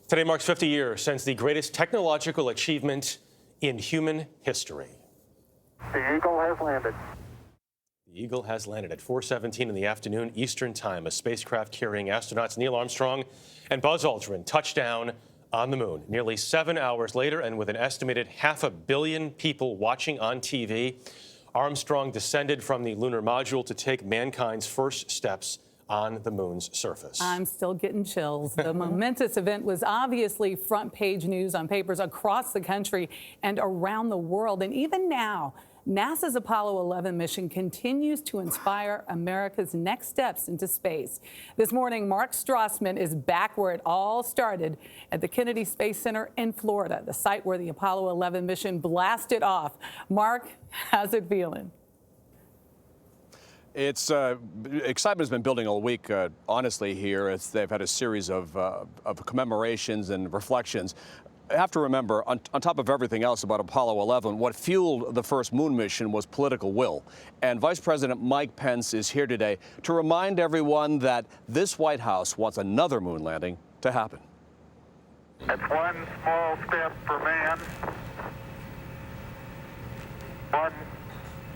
Today marks 50 years since the greatest technological achievement in human history. The Eagle has landed. The Eagle has landed at 4:17 in the afternoon Eastern Time. A spacecraft carrying astronauts Neil Armstrong and Buzz Aldrin touched down on the moon. Nearly 7 hours later, and with an estimated 500 million people watching on TV, Armstrong descended from the lunar module to take mankind's first steps on the moon's surface. I'm still getting chills. The momentous event was obviously front page news on papers across the country and around the world. And even now, NASA's Apollo 11 mission continues to inspire America's next steps into space. This morning, Mark Strassman is back where it all started at the Kennedy Space Center in Florida, the site where the Apollo 11 mission blasted off. Mark, how's it feeling? It's excitement has been building all week, honestly, here. They've had a series of commemorations and reflections. I have to remember, on top of everything else about Apollo 11, what fueled the first moon mission was political will. And Vice President Mike Pence is here today to remind everyone that this White House wants another moon landing to happen. It's one small step for man, one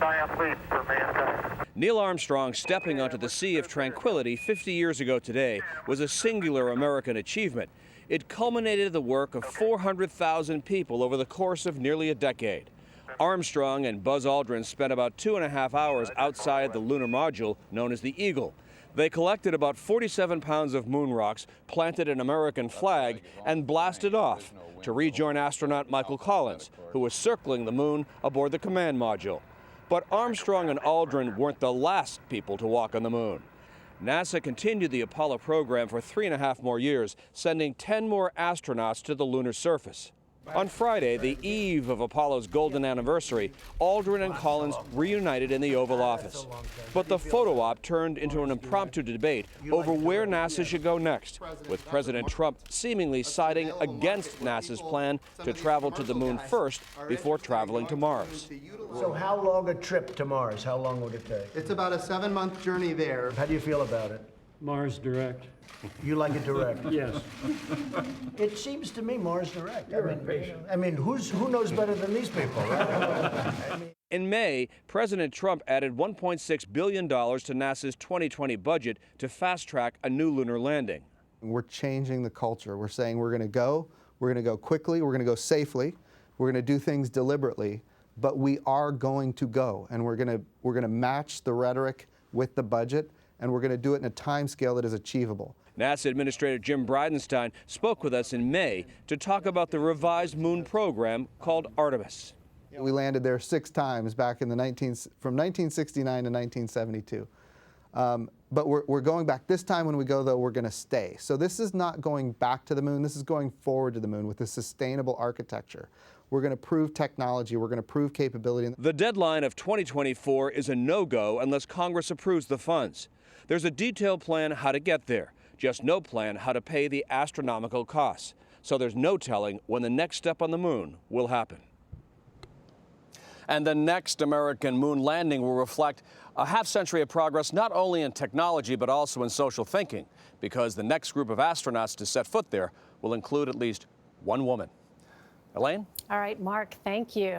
giant leap for mankind. Neil Armstrong stepping onto the Sea of Tranquility 50 years ago today was a singular American achievement. It culminated the work of 400,000 people over the course of nearly a decade. Armstrong and Buzz Aldrin spent about 2.5 hours outside the lunar module known as the Eagle. They collected about 47 pounds of moon rocks, planted an American flag, and blasted off to rejoin astronaut Michael Collins, who was circling the moon aboard the command module. But Armstrong and Aldrin weren't the last people to walk on the moon. NASA continued the Apollo program for 3.5 more years, sending 10 more astronauts to the lunar surface. On Friday, the eve of Apollo's golden anniversary, Aldrin and Collins reunited in the Oval Office. But the photo op turned into an impromptu debate over where NASA should go next, with President Trump seemingly siding against NASA's plan to travel to the moon first before traveling to Mars. So how long a trip to Mars? How long would it take? It's about a 7-month journey there. How do you feel about it? Mars direct. You like it direct? Yes. It seems to me Mars direct. I mean, who knows better than these people, right? In May, President Trump added $1.6 billion to NASA's 2020 budget to fast-track a new lunar landing. We're changing the culture. We're saying we're going to go quickly, we're going to go safely, we're going to do things deliberately, but we are going to go, and we're going to match the rhetoric with the budget, and we're going to do it in a time scale that is achievable. NASA Administrator Jim Bridenstine spoke with us in May to talk about the revised moon program called Artemis. We landed there 6 times back in the from 1969 to 1972. But we're going back. This time when we go, though, we're going to stay. So this is not going back to the moon. This is going forward to the moon with a sustainable architecture. We're going to prove technology. We're going to prove capability. The deadline of 2024 is a no-go unless Congress approves the funds. There's a detailed plan how to get there, just no plan how to pay the astronomical costs. So there's no telling when the next step on the moon will happen. And the next American moon landing will reflect a half-century of progress not only in technology but also in social thinking, because the next group of astronauts to set foot there will include at least one woman. Elaine? All right, Mark, thank you.